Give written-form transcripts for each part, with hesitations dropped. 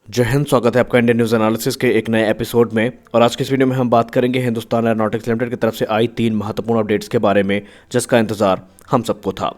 जय हिंद। स्वागत है आपका इंडियन न्यूज़ एनालिसिस के एक नए एपिसोड में। और आज के इस वीडियो में हम बात करेंगे हिंदुस्तान एरोनॉटिक्स लिमिटेड की तरफ से आई 3 महत्वपूर्ण अपडेट्स के बारे में जिसका इंतजार हम सबको था।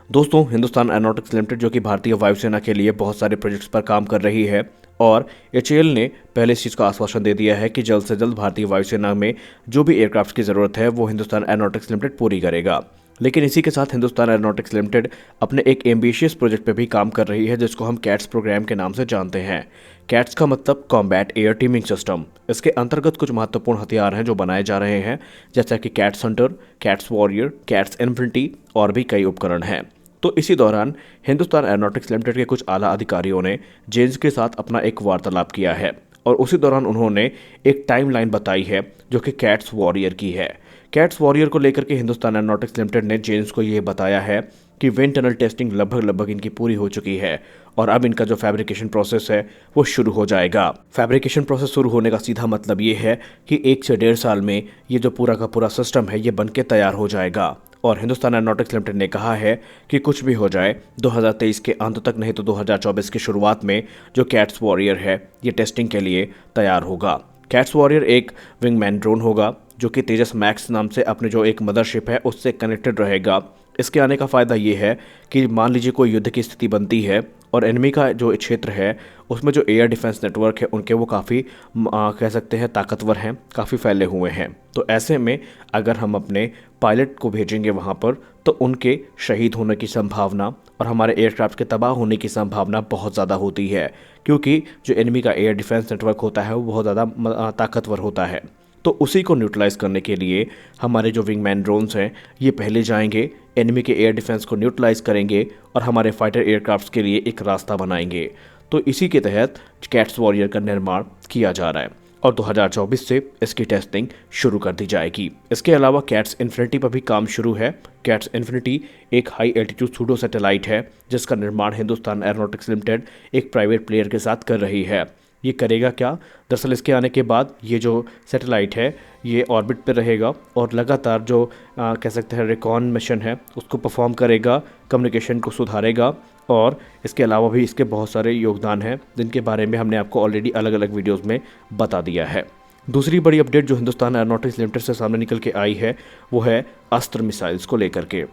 दोस्तों, हिंदुस्तान एरोनॉटिक्स लिमिटेड जो कि भारतीय वायुसेना के लिए बहुत सारे प्रोजेक्ट्स पर काम कर रही है और एचएएल ने पहले इस चीज़ का आश्वासन दे दिया है कि जल्द से जल्द भारतीय वायुसेना में जो भी एयरक्राफ्ट की ज़रूरत है वो हिंदुस्तान एरोनॉटिक्स लिमिटेड पूरी करेगा। लेकिन इसी के साथ हिंदुस्तान एरोनॉटिक्स लिमिटेड अपने एक एम्बिशियस प्रोजेक्ट पे भी काम कर रही है जिसको हम कैट्स प्रोग्राम के नाम से जानते हैं। कैट्स का मतलब कॉम्बैट एयर टीमिंग सिस्टम। इसके अंतर्गत कुछ महत्वपूर्ण हथियार हैं जो बनाए जा रहे हैं, जैसा कि cats Hunter, cats warrior, cats infinity और भी कई उपकरण हैं। तो इसी दौरान हिंदुस्तान एरोनॉटिक्स लिमिटेड के कुछ आला अधिकारियों ने जेन्स के साथ अपना एक वार्तालाप किया है और उसी दौरान उन्होंने एक टाइमलाइन बताई है जो कि कैट्स वॉरियर की है। कैट्स वॉरियर को लेकर के हिंदुस्तान एरोनॉटिक्स लिमिटेड ने जेन्स को ये बताया है कि विंड टनल टेस्टिंग लगभग इनकी पूरी हो चुकी है और अब इनका जो फैब्रिकेशन प्रोसेस है वो शुरू हो जाएगा। फैब्रिकेशन प्रोसेस शुरू होने का सीधा मतलब ये है कि 1 से 1.5 साल में ये जो पूरा का पूरा सिस्टम है ये बन के तैयार हो जाएगा। और हिंदुस्तान एरोनॉटिक्स लिमिटेड ने कहा है कि कुछ भी हो जाए 2023 के अंत तक नहीं तो 2024 की शुरुआत में जो कैट्स वॉरियर है ये टेस्टिंग के लिए तैयार होगा। कैट्स वॉरियर एक विंगमैन ड्रोन होगा जो कि तेजस मैक्स नाम से अपने जो एक मदरशिप है उससे कनेक्टेड रहेगा। इसके आने का फ़ायदा ये है कि मान लीजिए कोई युद्ध की स्थिति बनती है और एनिमी का जो क्षेत्र है उसमें जो एयर डिफेंस नेटवर्क है उनके वो काफ़ी कह सकते हैं ताकतवर हैं, काफ़ी फैले हुए हैं। तो ऐसे में अगर हम अपने पायलट को भेजेंगे वहाँ पर तो उनके शहीद होने की संभावना और हमारे एयरक्राफ्ट के तबाह होने की संभावना बहुत ज़्यादा होती है, क्योंकि जो एनिमी का एयर डिफेंस नेटवर्क होता है वो बहुत ज़्यादा ताकतवर होता है। तो उसी को न्यूट्रलाइज करने के लिए हमारे जो विंगमैन ड्रोन्स हैं ये पहले जाएंगे, एनिमी के एयर डिफेंस को न्यूट्रलाइज करेंगे और हमारे फाइटर एयरक्राफ्ट्स के लिए एक रास्ता बनाएंगे। तो इसी के तहत कैट्स वॉरियर का निर्माण किया जा रहा है और 2024 से इसकी टेस्टिंग शुरू कर दी जाएगी। इसके अलावा कैट्स इन्फिनिटी पर भी काम शुरू है। कैट्स इन्फिनिटी एक हाई एल्टीट्यूड सूडो सैटेलाइट है जिसका निर्माण हिंदुस्तान एरोनॉटिक्स लिमिटेड एक प्राइवेट प्लेयर के साथ कर रही है। ये करेगा क्या? दरअसल इसके आने के बाद ये जो सैटेलाइट है ये ऑर्बिट पर रहेगा और लगातार जो कह सकते हैं रिकॉन मिशन है उसको परफॉर्म करेगा, कम्युनिकेशन को सुधारेगा और इसके अलावा भी इसके बहुत सारे योगदान हैं जिनके बारे में हमने आपको ऑलरेडी अलग अलग वीडियोस में बता दिया है। दूसरी बड़ी अपडेट जो हिंदुस्तान एरोनॉटिक्स लिमिटेड से सामने निकल के आई है वो है अस्त्र मिसाइल्स को लेकर के।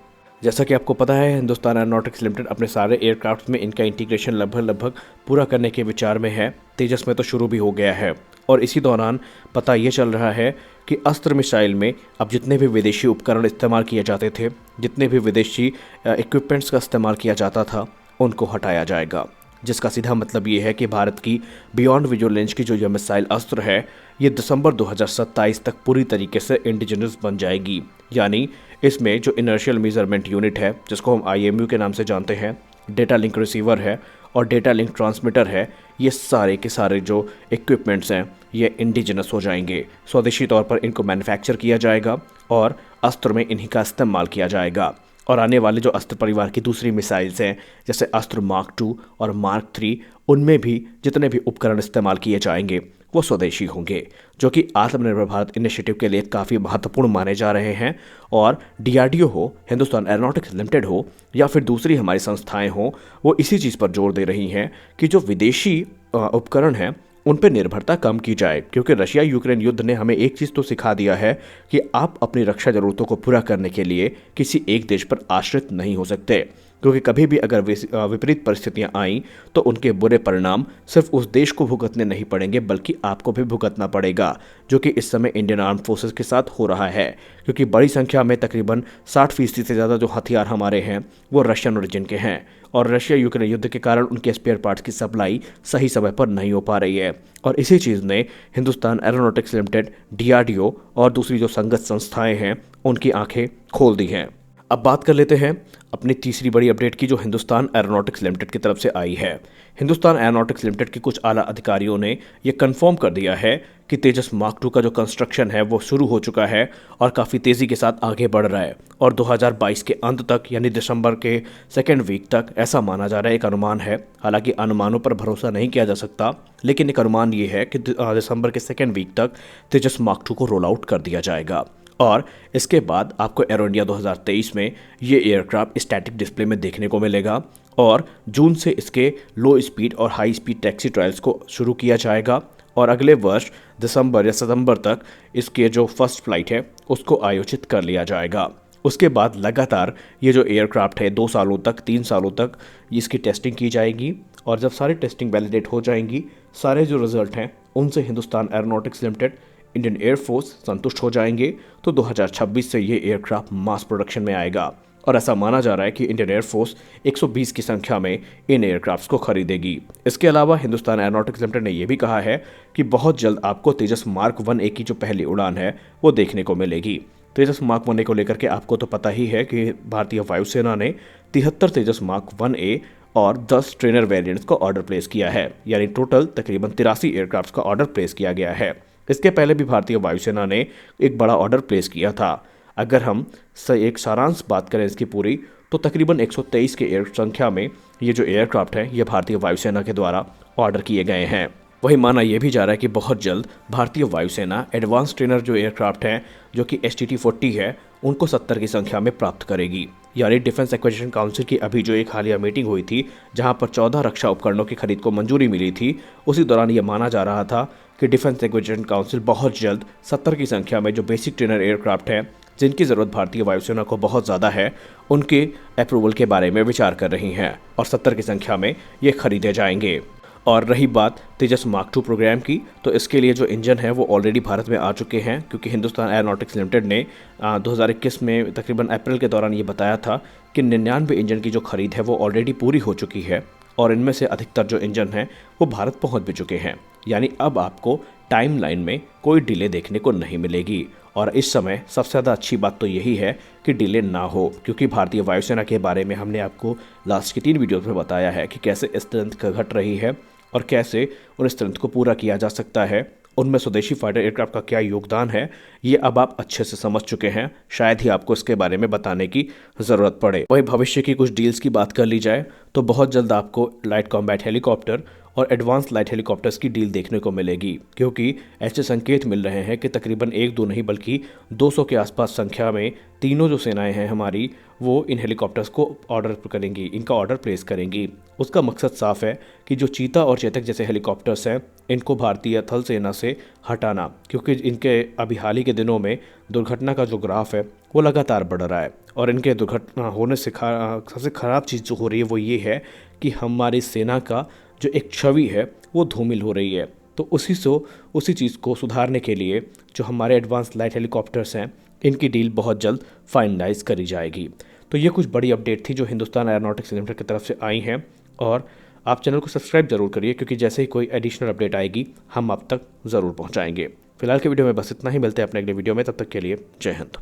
जैसा कि आपको पता है हिंदुस्तान एरोनॉटिक्स लिमिटेड अपने सारे एयरक्राफ्ट में इनका इंटीग्रेशन लगभग पूरा करने के विचार में है। तेजस में तो शुरू भी हो गया है और इसी दौरान पता ये चल रहा है कि अस्त्र मिसाइल में अब जितने भी विदेशी उपकरण इस्तेमाल किए जाते थे, जितने भी विदेशी इक्विपमेंट्स का इस्तेमाल किया जाता था उनको हटाया जाएगा, जिसका सीधा मतलब ये है कि भारत की बियॉन्ड विजुअल रेंज की जो यह मिसाइल अस्त्र है ये दिसंबर 2027 तक पूरी तरीके से इंडिजिनस बन जाएगी। यानी इसमें जो इनर्शियल मेजरमेंट यूनिट है जिसको हम IMU के नाम से जानते हैं, डेटा लिंक रिसीवर है और डेटा लिंक ट्रांसमीटर है, ये सारे के सारे जो इक्विपमेंट्स हैं ये इंडिजिनस हो जाएंगे। स्वदेशी तौर पर इनको मैन्युफैक्चर किया जाएगा और अस्त्र में इन्हीं का इस्तेमाल किया जाएगा। और आने वाले जो अस्त्र परिवार की दूसरी मिसाइल्स हैं जैसे अस्त्र मार्क 2 और मार्क 3, उनमें भी जितने भी उपकरण इस्तेमाल किए जाएंगे वो स्वदेशी होंगे, जो कि आत्मनिर्भर भारत इनिशिएटिव के लिए काफ़ी महत्वपूर्ण माने जा रहे हैं। और DRDO हो, हिंदुस्तान एरोनॉटिक्स लिमिटेड हो या फिर दूसरी हमारी संस्थाएं हो, वो इसी चीज़ पर जोर दे रही हैं कि जो विदेशी उपकरण हैं उन पर निर्भरता कम की जाए, क्योंकि रशिया यूक्रेन युद्ध ने हमें एक चीज़ तो सिखा दिया है कि आप अपनी रक्षा ज़रूरतों को पूरा करने के लिए किसी एक देश पर आश्रित नहीं हो सकते, क्योंकि कभी भी अगर विपरीत परिस्थितियां आईं तो उनके बुरे परिणाम सिर्फ उस देश को भुगतने नहीं पड़ेंगे बल्कि आपको भी भुगतना पड़ेगा, जो कि इस समय इंडियन आर्म फोर्सेस के साथ हो रहा है। क्योंकि बड़ी संख्या में तकरीबन 60% से ज़्यादा जो हथियार हमारे हैं वो रशियन ओरिजिन के हैं और रशिया यूक्रेन युद्ध के कारण उनके स्पेयर पार्ट्स की सप्लाई सही समय पर नहीं हो पा रही है। और इसी चीज़ ने हिंदुस्तान एरोनॉटिक्स लिमिटेड, DRDO और दूसरी जो संगत संस्थाएं हैं उनकी आंखें खोल दी हैं। अब बात कर लेते हैं अपनी तीसरी बड़ी अपडेट की जो हिंदुस्तान एरोनॉटिक्स लिमिटेड की तरफ से आई है। हिंदुस्तान एरोनॉटिक्स लिमिटेड के कुछ आला अधिकारियों ने ये कंफर्म कर दिया है कि तेजस मार्क 2 का जो कंस्ट्रक्शन है वो शुरू हो चुका है और काफ़ी तेज़ी के साथ आगे बढ़ रहा है और 2022 के अंत तक यानी दिसंबर के सेकेंड वीक तक ऐसा माना जा रहा है, एक अनुमान है। हालांकि अनुमानों पर भरोसा नहीं किया जा सकता, लेकिन एक अनुमान ये है कि दिसंबर के सेकेंड वीक तक तेजस मार्क 2 को रोल आउट कर दिया जाएगा और इसके बाद आपको एरो इंडिया 2023 में ये एयरक्राफ्ट स्टैटिक डिस्प्ले में देखने को मिलेगा और जून से इसके लो स्पीड और हाई स्पीड टैक्सी ट्रायल्स को शुरू किया जाएगा और अगले वर्ष दिसंबर या सितंबर तक इसके जो फर्स्ट फ्लाइट है उसको आयोजित कर लिया जाएगा। उसके बाद लगातार ये जो एयरक्राफ्ट है 2 सालों तक 3 सालों तक इसकी टेस्टिंग की जाएगी और जब सारी टेस्टिंग वैलिडेट हो जाएंगी, सारे जो रिजल्ट हैं उनसे Hindustan aeronautics limited, Indian air force संतुष्ट हो जाएंगे तो 2026 से ये एयरक्राफ्ट मास प्रोडक्शन में आएगा और ऐसा माना जा रहा है कि इंडियन एयरफोर्स 120 की संख्या में इन एयरक्राफ्ट्स को खरीदेगी। इसके अलावा हिंदुस्तान एरोनॉटिक्स लिमिटेड ने यह भी कहा है कि बहुत जल्द आपको तेजस मार्क 1A की जो पहली उड़ान है वो देखने को मिलेगी। तेजस मार्क 1A को लेकर के आपको तो पता ही है कि भारतीय वायुसेना ने 73 तेजस मार्क 1A और 10 ट्रेनर वेरिएंट्स का ऑर्डर प्लेस किया है, यानी टोटल तकरीबन 83 एयरक्राफ्ट का ऑर्डर प्लेस किया गया है। इसके पहले भी भारतीय वायुसेना ने एक बड़ा ऑर्डर प्लेस किया था। अगर हम एक सारांश बात करें इसकी पूरी, तो तकरीबन 123 के एयर संख्या में ये जो एयरक्राफ्ट है ये भारतीय वायुसेना के द्वारा ऑर्डर किए गए हैं। वही माना यह भी जा रहा है कि बहुत जल्द भारतीय वायुसेना एडवांस ट्रेनर जो एयरक्राफ्ट हैं जो कि STT-40 है उनको 70 की संख्या में प्राप्त करेगी। यानी डिफेंस एक्विजिशन काउंसिल की अभी जो एक हालिया मीटिंग हुई थी जहां पर 14 रक्षा उपकरणों की खरीद को मंजूरी मिली थी, उसी दौरान यह माना जा रहा था कि डिफेंस एक्विजिशन काउंसिल बहुत जल्द 70 की संख्या में जो बेसिक ट्रेनर एयरक्राफ्ट हैं जिनकी ज़रूरत भारतीय वायुसेना को बहुत ज़्यादा है उनके अप्रूवल के बारे में विचार कर रही हैं और 70 की संख्या में ये खरीदे जाएंगे। और रही बात तेजस मार्क 2 प्रोग्राम की, तो इसके लिए जो इंजन है वो ऑलरेडी भारत में आ चुके हैं क्योंकि हिंदुस्तान एरोनॉटिक्स लिमिटेड ने 2021 में तकरीबन अप्रैल के दौरान ये बताया था कि 99 इंजन की जो खरीद है वो ऑलरेडी पूरी हो चुकी है और इनमें से अधिकतर जो इंजन हैं वो भारत पहुंच भी चुके हैं। यानी अब आपको टाइमलाइन में कोई डिले देखने को नहीं मिलेगी और इस समय सबसे ज़्यादा अच्छी बात तो यही है कि डिले ना हो, क्योंकि भारतीय वायुसेना के बारे में हमने आपको लास्ट की 3 वीडियोज़ में बताया है कि कैसे स्ट्रेंथ घट रही है और कैसे उन स्ट्रेंथ को पूरा किया जा सकता है। उनमें स्वदेशी फाइटर एयरक्राफ्ट का क्या योगदान है ये अब आप अच्छे से समझ चुके हैं, शायद ही आपको इसके बारे में बताने की ज़रूरत पड़े। वही भविष्य की कुछ डील्स की बात कर ली जाए तो बहुत जल्द आपको लाइट कॉम्बैट हेलीकॉप्टर और एडवांस लाइट हेलीकॉप्टर्स की डील देखने को मिलेगी, क्योंकि ऐसे संकेत मिल रहे हैं कि तकरीबन 1-2 नहीं बल्कि 200 के आसपास संख्या में तीनों जो सेनाएं हैं हमारी वो इन हेलीकॉप्टर्स को ऑर्डर करेंगी, इनका ऑर्डर प्लेस करेंगी। उसका मकसद साफ है कि जो चीता और चेतक जैसे हेलीकॉप्टर्स हैं इनको भारतीय थल सेना से हटाना, क्योंकि इनके अभी हाल ही के दिनों में दुर्घटना का जो ग्राफ है वो लगातार बढ़ रहा है और इनके दुर्घटना होने से सबसे ख़राब चीज़ जो हो रही है वो ये है कि हमारी सेना का जो एक छवि है वो धूमिल हो रही है। तो उसी चीज़ को सुधारने के लिए जो हमारे एडवांस लाइट हेलीकॉप्टर्स हैं इनकी डील बहुत जल्द फाइनलाइज करी जाएगी। तो ये कुछ बड़ी अपडेट थी जो हिंदुस्तान एरोनॉटिक्स लिमिटेड की तरफ से आई हैं और आप चैनल को सब्सक्राइब जरूर करिए क्योंकि जैसे ही कोई एडिशनल अपडेट आएगी हम आप तक ज़रूर पहुँचाएंगे। फिलहाल के वीडियो में बस इतना ही, मिलते हैं अपने अगले वीडियो में, तब तक के लिए जय हिंद।